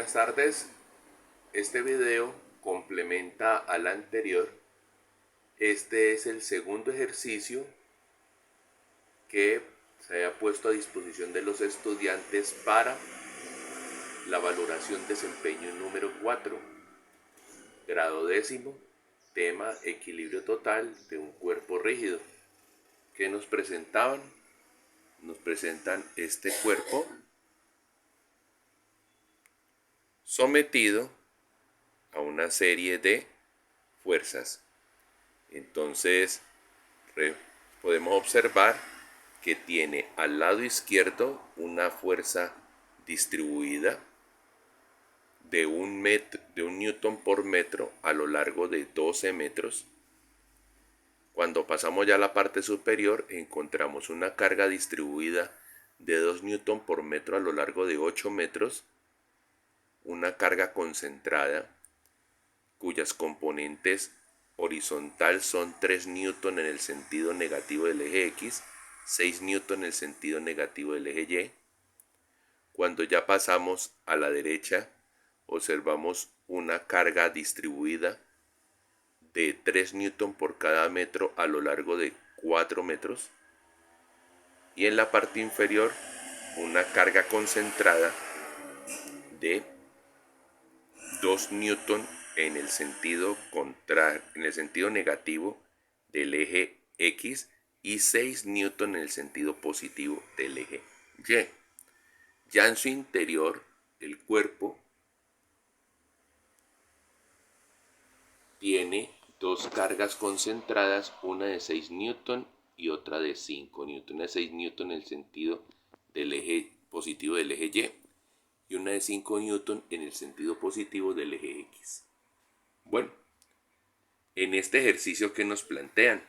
Buenas tardes. Este video complementa al anterior. Este es el segundo ejercicio que se haya puesto a disposición de los estudiantes para la valoración desempeño número 4, grado décimo, tema equilibrio total de un cuerpo rígido. ¿Qué nos presentaban? Nos presentan este cuerpo sometido a una serie de fuerzas. Entonces podemos observar que tiene al lado izquierdo una fuerza distribuida de un newton por metro a lo largo de 12 metros. Cuando pasamos ya a la parte superior, encontramos una carga distribuida de 2 newton por metro a lo largo de 8 metros, una carga concentrada cuyas componentes horizontal son 3 newton en el sentido negativo del eje X, 6 newton en el sentido negativo del eje Y. Cuando ya pasamos a la derecha, observamos una carga distribuida de 3 newton por cada metro a lo largo de 4 metros. Y en la parte inferior, una carga concentrada de 2 newton en el sentido negativo del eje X y 6 newton en el sentido positivo del eje Y. Ya en su interior, el cuerpo tiene dos cargas concentradas, una de 6 newton y otra de 5 newton. Una de 6 newton en el sentido del eje positivo del eje Y una de 5 newton en el sentido positivo del eje X. Bueno, en este ejercicio que nos plantean,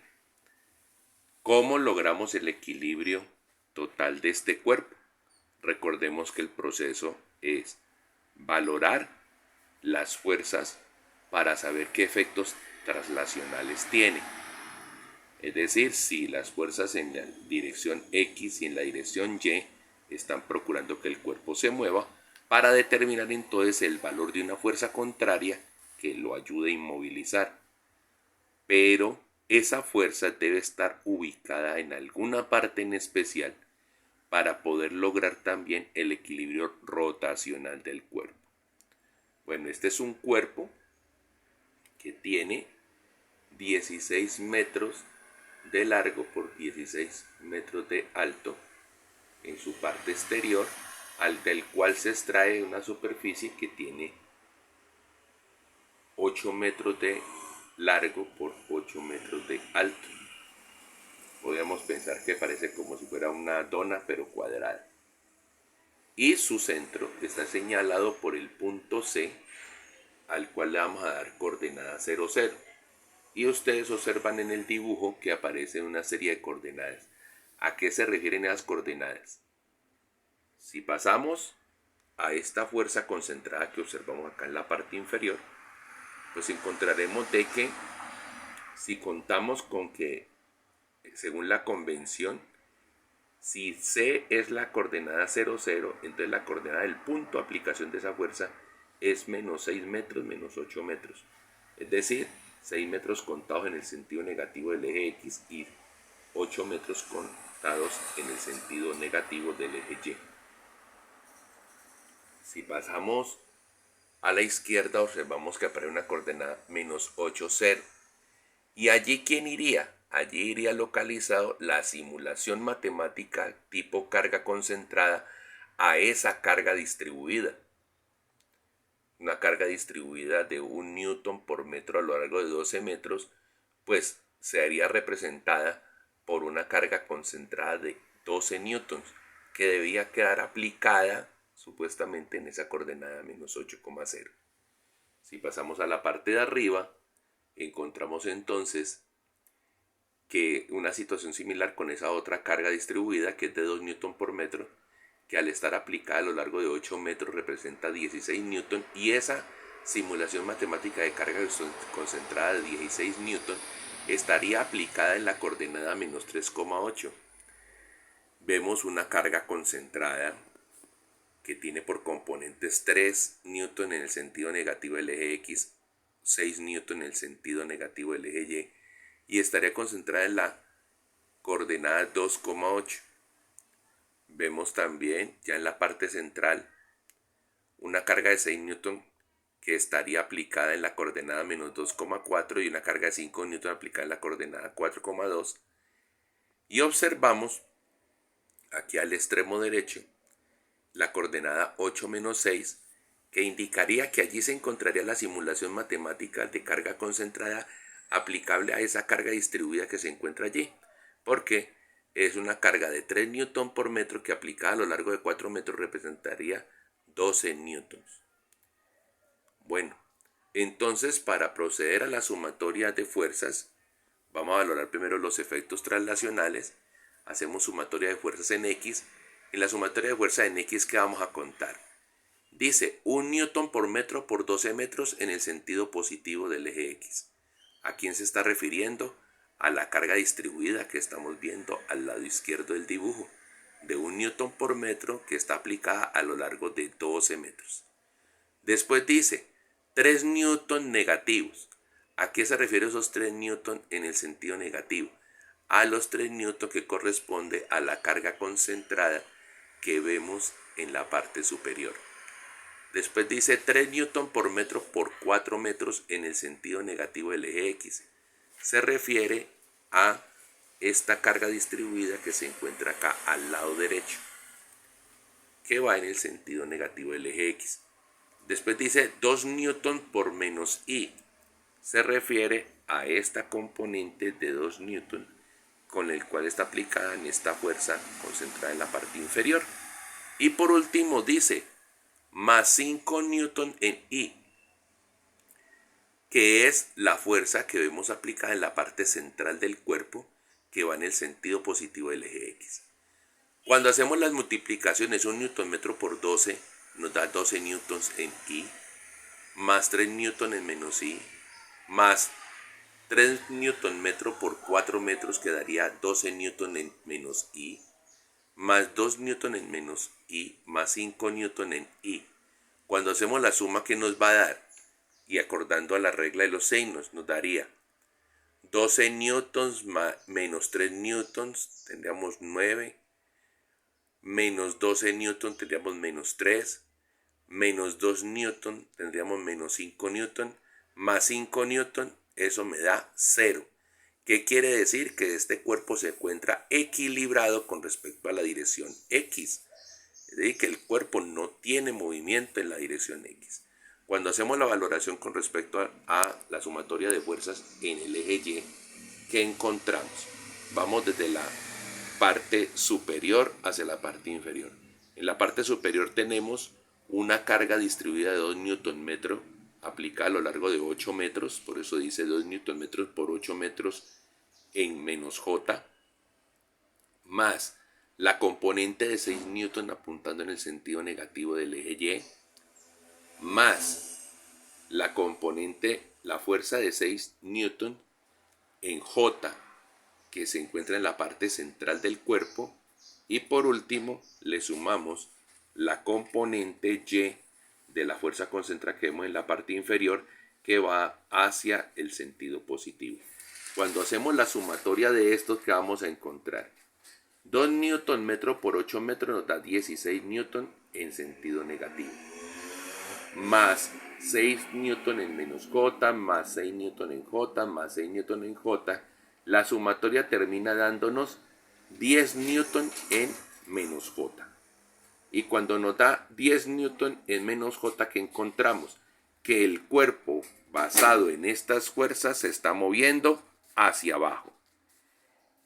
¿cómo logramos el equilibrio total de este cuerpo? Recordemos que el proceso es valorar las fuerzas para saber qué efectos traslacionales tiene. Es decir, si las fuerzas en la dirección X y en la dirección Y están procurando que el cuerpo se mueva, para determinar entonces el valor de una fuerza contraria que lo ayude a inmovilizar. Pero esa fuerza debe estar ubicada en alguna parte en especial para poder lograr también el equilibrio rotacional del cuerpo. Bueno, este es un cuerpo que tiene 16 metros de largo por 16 metros de alto en su parte exterior, del cual se extrae una superficie que tiene 8 metros de largo por 8 metros de alto. Podríamos pensar que parece como si fuera una dona pero cuadrada. Y su centro está señalado por el punto C, al cual le vamos a dar coordenada 0, 0. Y ustedes observan en el dibujo que aparece una serie de coordenadas. ¿A qué se refieren esas coordenadas? Si pasamos a esta fuerza concentrada que observamos acá en la parte inferior, pues encontraremos de que si contamos con que, según la convención, si C es la coordenada 0, 0, entonces la coordenada del punto de aplicación de esa fuerza es menos 6 metros, menos 8 metros. Es decir, 6 metros contados en el sentido negativo del eje X y 8 metros contados en el sentido negativo del eje Y. Si pasamos a la izquierda, observamos que aparece una coordenada menos 8, 0. ¿Y allí quién iría? Allí iría localizado la simulación matemática tipo carga concentrada a esa carga distribuida. Una carga distribuida de 1 newton por metro a lo largo de 12 metros, pues sería representada por una carga concentrada de 12 newtons, que debía quedar aplicada supuestamente en esa coordenada menos 8,0. Si pasamos a la parte de arriba, encontramos entonces que una situación similar con esa otra carga distribuida que es de 2 newton por metro, que al estar aplicada a lo largo de 8 metros representa 16 newton, y esa simulación matemática de carga concentrada de 16 newton estaría aplicada en la coordenada menos 3,8. Vemos una carga concentrada que tiene por componentes 3 newton en el sentido negativo del eje X, 6 newton en el sentido negativo del eje Y, y estaría concentrada en la coordenada 2,8. Vemos también ya en la parte central una carga de 6 newton que estaría aplicada en la coordenada menos 2,4 y una carga de 5 newton aplicada en la coordenada 4,2. Y observamos aquí al extremo derecho la coordenada 8 menos 6, que indicaría que allí se encontraría la simulación matemática de carga concentrada aplicable a esa carga distribuida que se encuentra allí, porque es una carga de 3 newton por metro que aplicada a lo largo de 4 metros representaría 12 newtons. Bueno, entonces para proceder a la sumatoria de fuerzas, vamos a valorar primero los efectos traslacionales. Hacemos sumatoria de fuerzas en X. En la sumatoria de fuerzas en X, ¿qué vamos a contar? Dice 1 newton por metro por 12 metros en el sentido positivo del eje X. ¿A quién se está refiriendo? A la carga distribuida que estamos viendo al lado izquierdo del dibujo, de 1 newton por metro que está aplicada a lo largo de 12 metros. Después dice 3 newton negativos. ¿A qué se refiere esos 3 newton en el sentido negativo? A los 3 newton que corresponde a la carga concentrada que vemos en la parte superior. Después dice 3 newton por metro por 4 metros en el sentido negativo del eje X. Se refiere a esta carga distribuida que se encuentra acá al lado derecho, que va en el sentido negativo del eje X. Después dice 2 newton por menos I. Se refiere a esta componente de 2 newton con el cual está aplicada en esta fuerza concentrada en la parte inferior. Y por último dice más 5 newton en I, que es la fuerza que vemos aplicada en la parte central del cuerpo que va en el sentido positivo del eje X. Cuando hacemos las multiplicaciones, 1 newton metro por 12 nos da 12 newtons en I, más 3 newton en menos I, más 3 newton metro por 4 metros quedaría 12 newton en menos I, más 2 newton en menos I, más 5 newton en I. Cuando hacemos la suma, ¿qué nos va a dar? Y acordando a la regla de los signos, nos daría 12 newtons menos 3 newtons, tendríamos 9, menos 12 newton tendríamos menos 3, menos 2 newton tendríamos menos 5 newton, más 5 newton, eso me da 0. ¿Qué quiere decir? Que este cuerpo se encuentra equilibrado con respecto a la dirección X. Es decir, que el cuerpo no tiene movimiento en la dirección X. Cuando hacemos la valoración con respecto a la sumatoria de fuerzas en el eje Y, ¿qué encontramos? Vamos desde la parte superior hacia la parte inferior. En la parte superior tenemos una carga distribuida de 2 newton metro aplicada a lo largo de 8 metros, por eso dice 2 newton metros por 8 metros en menos J, más la componente de 6 newton apuntando en el sentido negativo del eje Y, más la componente, la fuerza de 6 newton en J, que se encuentra en la parte central del cuerpo, y por último le sumamos la componente Y de la fuerza concentrada que vemos en la parte inferior, que va hacia el sentido positivo. Cuando hacemos la sumatoria de estos, ¿qué vamos a encontrar? 2 newton metro por 8 metros nos da 16 newton en sentido negativo, más 6 newton en menos J, más 6 newton en J, más 6 newton en J. La sumatoria termina dándonos 10 newton en menos J. Y cuando nos da 10 newton en menos J, ¿qué encontramos? Que el cuerpo basado en estas fuerzas se está moviendo hacia abajo.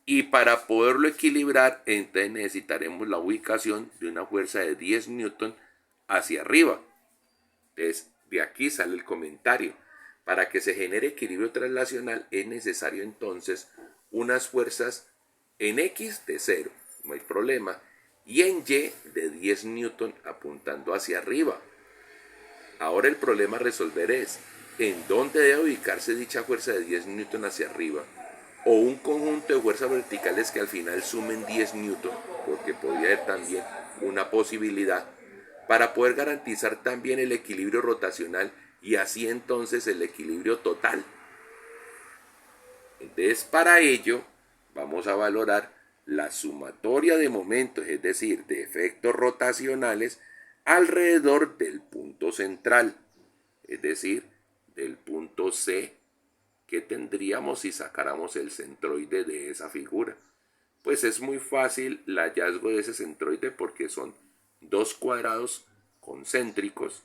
Y para poderlo equilibrar, entonces necesitaremos la ubicación de una fuerza de 10 newton hacia arriba. Entonces, de aquí sale el comentario. Para que se genere equilibrio traslacional es necesario entonces unas fuerzas en X de 0, no hay problema, y en Y de 10 newton apuntando hacia arriba. Ahora el problema a resolver es en dónde debe ubicarse dicha fuerza de 10 newton hacia arriba, o un conjunto de fuerzas verticales que al final sumen 10 newton, porque podría haber también una posibilidad para poder garantizar también el equilibrio rotacional y así entonces el equilibrio total. Entonces, para ello vamos a valorar la sumatoria de momentos, es decir, de efectos rotacionales alrededor del punto central, es decir, del punto C que tendríamos si sacáramos el centroide de esa figura. Pues es muy fácil el hallazgo de ese centroide porque son dos cuadrados concéntricos,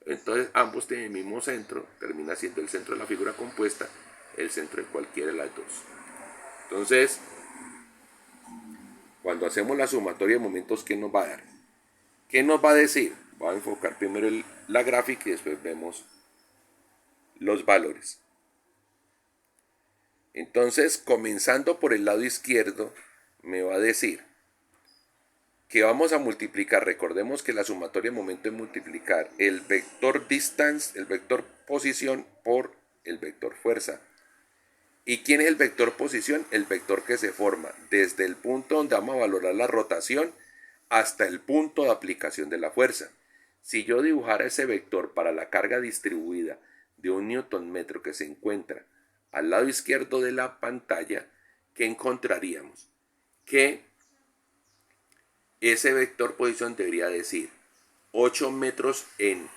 entonces ambos tienen el mismo centro, termina siendo el centro de la figura compuesta el centro de cualquiera de las dos. Entonces, cuando hacemos la sumatoria de momentos, ¿qué nos va a dar? ¿Qué nos va a decir? Voy a enfocar primero la gráfica y después vemos los valores. Entonces, comenzando por el lado izquierdo, me va a decir que vamos a multiplicar, recordemos que la sumatoria de momento es multiplicar el vector distance, el vector posición por el vector fuerza. ¿Y quién es el vector posición? El vector que se forma desde el punto donde vamos a valorar la rotación hasta el punto de aplicación de la fuerza. Si yo dibujara ese vector para la carga distribuida de un newton metro que se encuentra al lado izquierdo de la pantalla, ¿qué encontraríamos? Que ese vector posición debería decir 8 metros en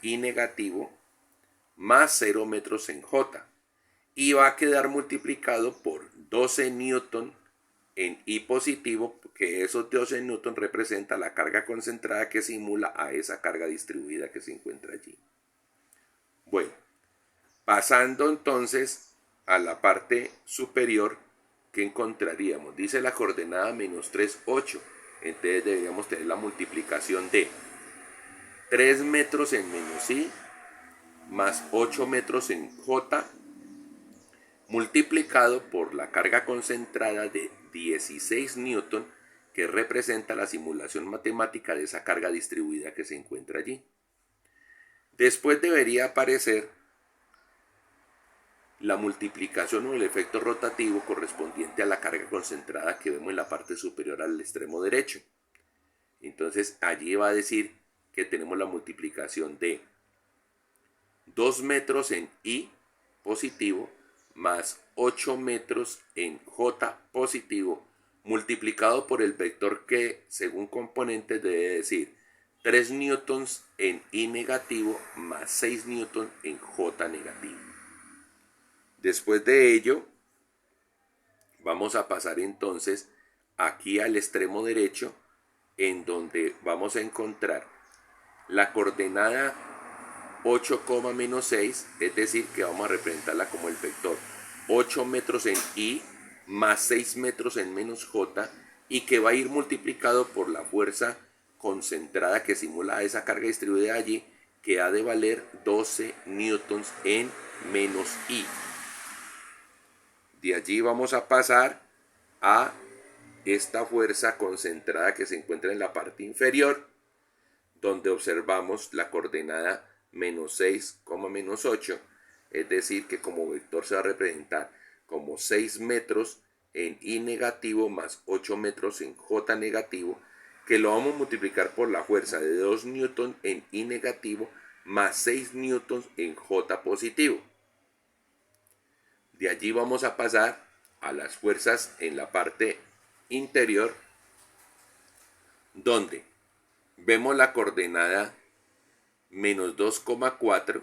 I negativo más 0 metros en J. Y va a quedar multiplicado por 12 newton en I positivo, que esos 12 newton representa la carga concentrada que simula a esa carga distribuida que se encuentra allí. Bueno, pasando entonces a la parte superior, ¿qué encontraríamos? Dice la coordenada menos 3, 8. Entonces deberíamos tener la multiplicación de 3 metros en menos I más 8 metros en J multiplicado por la carga concentrada de 16 newton que representa la simulación matemática de esa carga distribuida que se encuentra allí. Después debería aparecer la multiplicación o el efecto rotativo correspondiente a la carga concentrada que vemos en la parte superior al extremo derecho. Entonces allí va a decir que tenemos la multiplicación de 2 metros en I positivo más 8 metros en J positivo multiplicado por el vector que según componentes debe decir 3 newtons en I negativo más 6 newtons en J negativo. Después de ello vamos a pasar entonces aquí al extremo derecho en donde vamos a encontrar la coordenada 8, menos 6, es decir, que vamos a representarla como el vector 8 metros en I más 6 metros en menos J y que va a ir multiplicado por la fuerza concentrada que simula esa carga distribuida allí, que ha de valer 12 newtons en menos I. De allí vamos a pasar a esta fuerza concentrada que se encuentra en la parte inferior, donde observamos la coordenada menos 6, menos 8, es decir que como vector se va a representar como 6 metros en I negativo más 8 metros en J negativo, que lo vamos a multiplicar por la fuerza de 2 newton en I negativo más 6 newtons en J positivo. De allí vamos a pasar a las fuerzas en la parte interior, donde vemos la coordenada menos 2,4,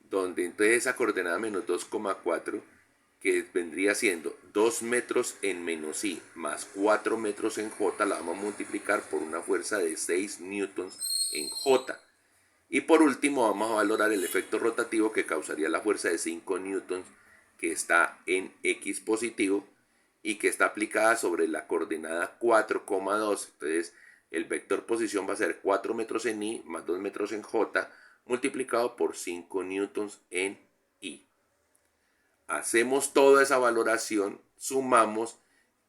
donde entonces esa coordenada menos 2,4, que vendría siendo 2 metros en menos I más 4 metros en J, la vamos a multiplicar por una fuerza de 6 newtons en J. Y por último vamos a valorar el efecto rotativo que causaría la fuerza de 5 newtons que está en X positivo y que está aplicada sobre la coordenada 4,2. Entonces el vector posición va a ser 4 metros en I más 2 metros en J multiplicado por 5 newtons en I. Hacemos toda esa valoración, sumamos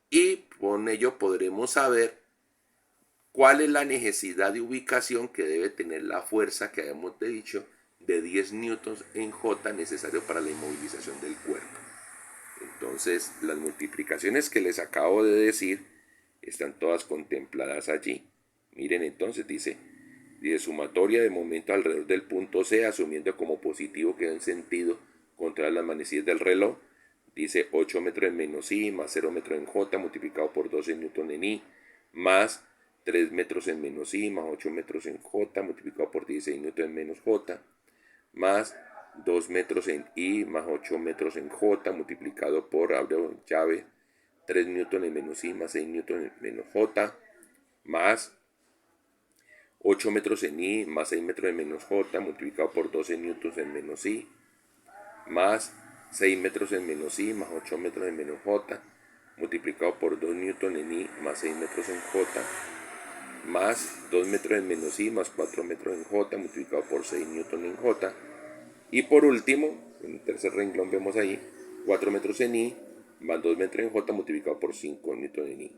y con ello podremos saber cuál es la necesidad de ubicación que debe tener la fuerza que habíamos dicho de 10 newtons en J necesario para la inmovilización del cuerpo. Entonces las multiplicaciones que les acabo de decir están todas contempladas allí. Miren entonces, dice sumatoria de momentos alrededor del punto C, asumiendo como positivo que en sentido contra las manecillas del reloj. Dice 8 metros en menos I más 0 metros en J multiplicado por 12 newton en I más 3 metros en menos I más 8 metros en J multiplicado por 16 newton en menos J más 2 metros en I más 8 metros en J multiplicado por, abro llave, 3 newton en menos I más 6 newton en menos J más 8 metros en I más 6 metros en menos J multiplicado por 12 newtons en menos I más 6 metros en menos I más 8 metros en menos J multiplicado por 2 newton en I más 6 metros en J más 2 metros en menos I más 4 metros en J multiplicado por 6 newton en J. Y por último, en el tercer renglón vemos ahí 4 metros en I más 2 metros en J multiplicado por 5 newton en I.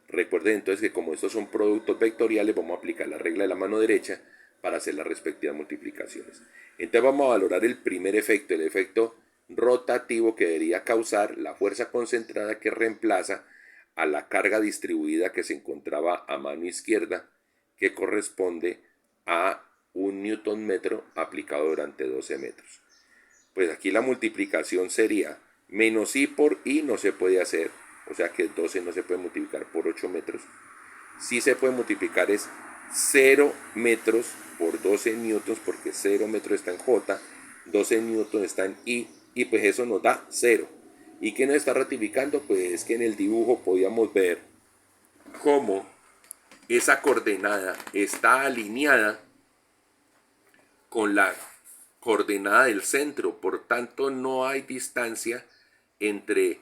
Recuerden entonces que como estos son productos vectoriales, vamos a aplicar la regla de la mano derecha para hacer las respectivas multiplicaciones. Entonces vamos a valorar el primer efecto, el efecto rotativo que debería causar la fuerza concentrada que reemplaza a la carga distribuida que se encontraba a mano izquierda, que corresponde a 1 newton metro aplicado durante 12 metros. Pues aquí la multiplicación sería menos I por I no se puede hacer, o sea que 12 no se puede multiplicar por 8 metros. Sí se puede multiplicar es 0 metros por 12 newtons, porque 0 metros está en J, 12 newtons está en I, y pues eso nos da 0. ¿Y qué nos está ratificando? Pues que en el dibujo podíamos ver cómo esa coordenada está alineada con la coordenada del centro, por tanto no hay distancia entre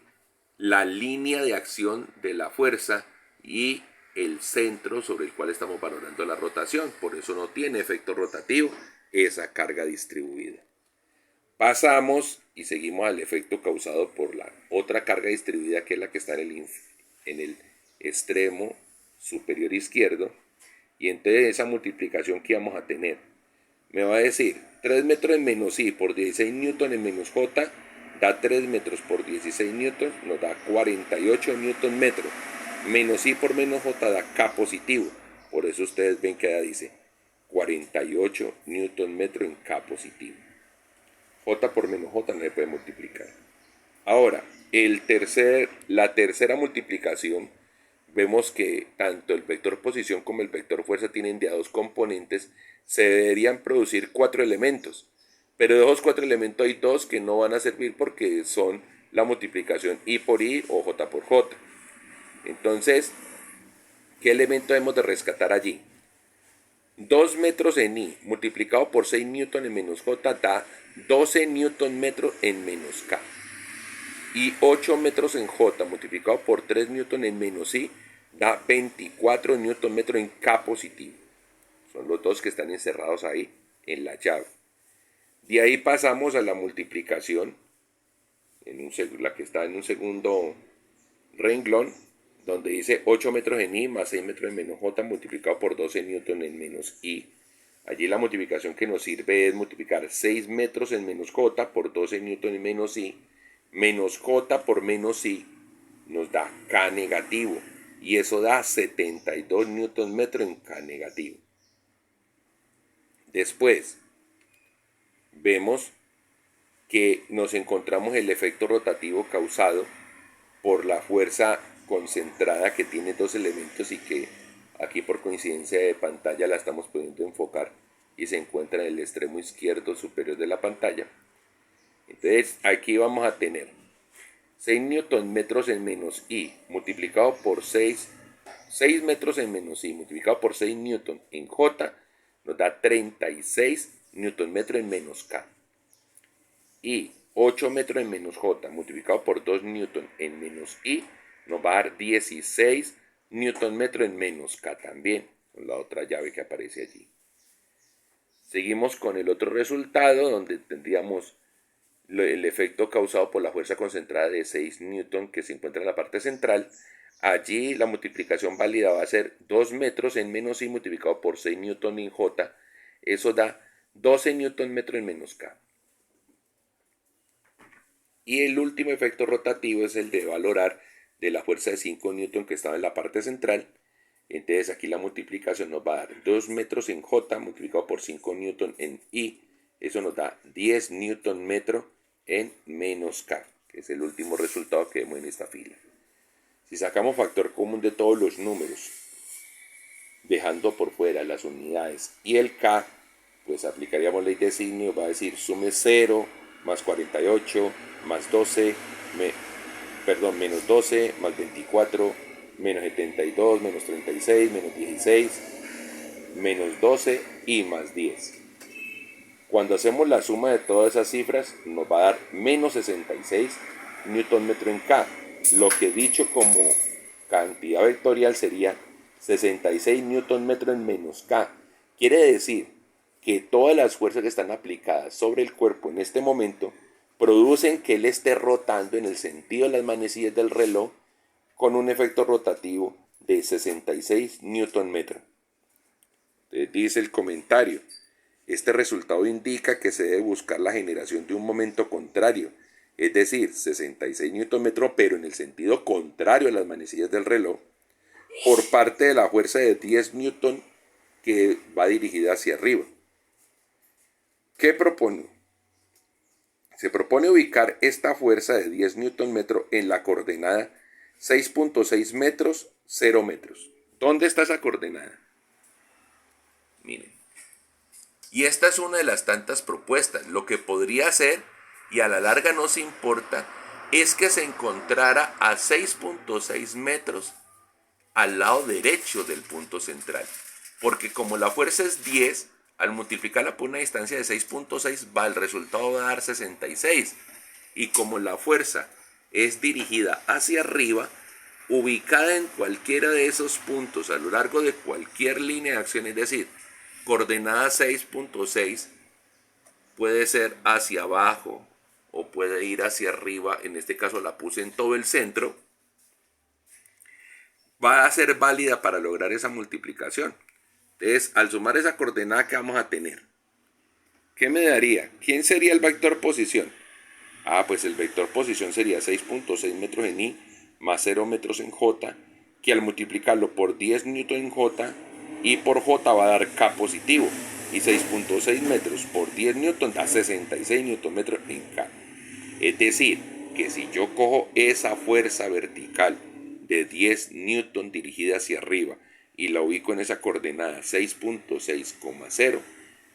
la línea de acción de la fuerza y el centro sobre el cual estamos valorando la rotación, por eso no tiene efecto rotativo esa carga distribuida. Pasamos y seguimos al efecto causado por la otra carga distribuida, que es la que está en el extremo superior izquierdo, y entonces esa multiplicación que vamos a tener me va a decir 3 metros en menos I por 16 newton en menos J da 3 metros por 16 newton, nos da 48 newton metro. Menos I por menos J da K positivo. Por eso ustedes ven que allá dice 48 newton metro en K positivo. J por menos J no se puede multiplicar. Ahora, la tercera multiplicación, vemos que tanto el vector posición como el vector fuerza tienen de a dos componentes. Se deberían producir 4 elementos, pero de esos 4 elementos hay 2 que no van a servir porque son la multiplicación I por I o J por J. Entonces, ¿qué elemento debemos de rescatar allí? 2 metros en I multiplicado por 6 newton en menos J da 12 newton metro en menos K. Y 8 metros en J multiplicado por 3 newton en menos I da 24 newton metro en K positivo. Son los dos que están encerrados ahí en la llave. De ahí pasamos a la multiplicación, la que está en un segundo renglón, donde dice 8 metros en I más 6 metros en menos J multiplicado por 12 newton en menos I. Allí la multiplicación que nos sirve es multiplicar 6 metros en menos J por 12 newton en menos I, menos J por menos I nos da K negativo, y eso da 72 newton metro en K negativo. Después vemos que nos encontramos el efecto rotativo causado por la fuerza concentrada que tiene dos elementos y que aquí por coincidencia de pantalla la estamos pudiendo enfocar y se encuentra en el extremo izquierdo superior de la pantalla. Entonces aquí vamos a tener 6 newton metros en menos I multiplicado por 6 metros en menos I multiplicado por 6 newton en J nos da 36 newton metro en menos K. Y 8 metros en menos J multiplicado por 2 newton en menos I nos va a dar 16 newton metro en menos K también, con la otra llave que aparece allí. Seguimos con el otro resultado, donde tendríamos el efecto causado por la fuerza concentrada de 6 newton que se encuentra en la parte central. Allí la multiplicación válida va a ser 2 metros en menos I multiplicado por 6 newton en J. Eso da 12 newton metro en menos K. Y el último efecto rotativo es el de valorar de la fuerza de 5 newton que estaba en la parte central. Entonces aquí la multiplicación nos va a dar 2 metros en J multiplicado por 5 newton en I. Eso nos da 10 newton metro en menos K, que es el último resultado que vemos en esta fila. Si sacamos factor común de todos los números, dejando por fuera las unidades y el K, pues aplicaríamos ley de signo, va a decir sume 0 más 48 más 12, menos 12 más 24, menos 72, menos 36, menos 16, menos 12 y más 10. Cuando hacemos la suma de todas esas cifras, nos va a dar menos 66 newton metro en K, lo que dicho como cantidad vectorial sería 66 newton metro en menos K. Quiere decir que todas las fuerzas que están aplicadas sobre el cuerpo en este momento producen que él esté rotando en el sentido de las manecillas del reloj con un efecto rotativo de 66 newton metro. Entonces dice el comentario: este resultado indica que se debe buscar la generación de un momento contrario, es decir, 66 Nm, pero en el sentido contrario a las manecillas del reloj, por parte de la fuerza de 10 Newton que va dirigida hacia arriba. ¿Qué propone? Se propone ubicar esta fuerza de 10 Nm en la coordenada 6.6 metros, 0 metros. ¿Dónde está esa coordenada? Miren. Y esta es una de las tantas propuestas. Lo que podría ser, y a la larga no se importa, es que se encontrara a 6.6 metros al lado derecho del punto central. Porque como la fuerza es 10, al multiplicarla por una distancia de 6.6, el resultado va a dar 66. Y como la fuerza es dirigida hacia arriba, ubicada en cualquiera de esos puntos a lo largo de cualquier línea de acción, es decir, coordenada 6.6 puede ser hacia abajo o puede ir hacia arriba, en este caso la puse en todo el centro, va a ser válida para lograr esa multiplicación. Entonces, al sumar esa coordenada que vamos a tener, ¿qué me daría? ¿Quién sería el vector posición? Pues el vector posición sería 6.6 metros en I más 0 metros en J, que al multiplicarlo por 10 newton en J, y por J va a dar K positivo, y 6.6 metros por 10 newton da 66 newton metros en K. Es decir, que si yo cojo esa fuerza vertical de 10 newton dirigida hacia arriba y la ubico en esa coordenada 6.6,0,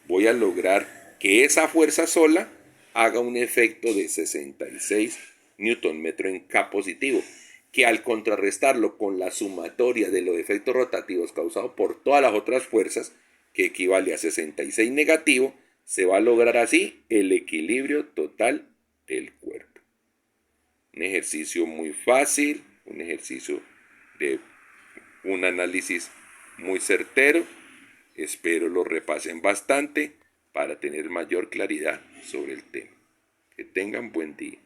voy a lograr que esa fuerza sola haga un efecto de 66 newton metro en K positivo, que al contrarrestarlo con la sumatoria de los efectos rotativos causados por todas las otras fuerzas, que equivale a 66 negativo, se va a lograr así el equilibrio total del cuerpo. Un ejercicio muy fácil, un ejercicio de un análisis muy certero. Espero lo repasen bastante para tener mayor claridad sobre el tema. Que tengan buen día.